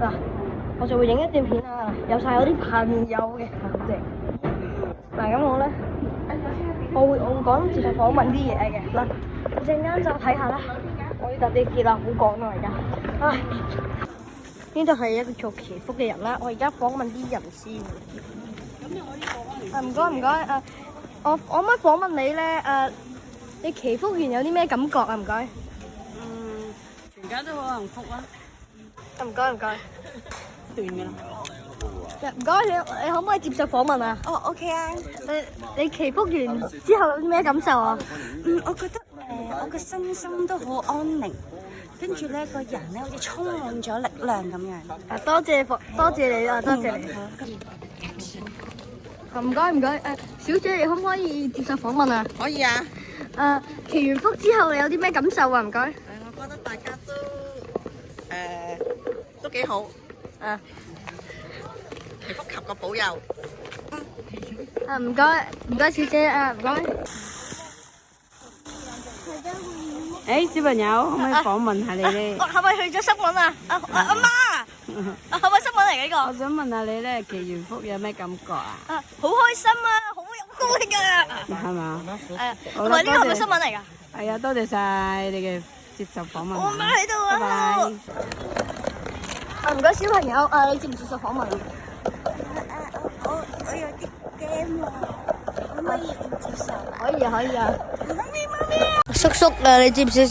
嗱，我就會影一段片啊，有晒我啲朋友嘅頭像。嗱，咁我咧，我會講接受訪問啲嘢嘅。嗱，陣間就睇下啦。我要搭地鐵啦，好趕啊而家。唉，呢度係一個做祈福嘅人啦，我而家訪問啲人先。唔該唔該，我可唔可以訪問你咧？你祈福完有啲咩感覺啊？唔該。全家都好幸福啊！唔該唔該。斷㗎啦。唔該，你可唔可以接受訪問啊？哦，OK 啊。你祈福完之後有啲咩感受啊？我覺得我個身心都好安寧，跟住咧個人咧好似充滿咗力量咁樣。多謝你啊，多謝你。唔該唔該，小姐你可唔可以接受訪問啊？可以啊。祈完福之後你有啲咩感受啊？唔該。我覺得大家都幾好。祈福求個保佑。唔該小姐唔該。小朋友，可唔可以訪問下你咧？係咪去咗新聞啊？阿媽，係咪新聞嚟嘅呢個？我想問下你咧，祈完福有咩感覺啊？好開心啊，好有高興啊！係嘛？同埋呢個係咪新聞嚟㗎？係啊，多謝晒你嘅接受訪問。我媽喺度啊！拜拜。唔該小朋友，你接唔接受訪問？我有啲驚喎，可唔可以唔接受？可以啊。叔叔你接唔接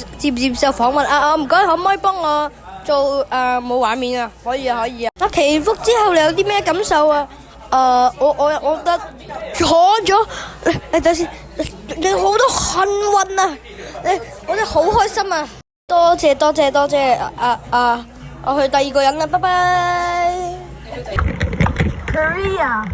受訪問？唔該，可唔可以幫我做冇畫面啊？可以啊。祈福之後你有啲咩感受啊？我覺得坐咗，你等先，你好多幸運啊！我真係好開心啊！多謝我去第二個人啦，拜拜。Korea。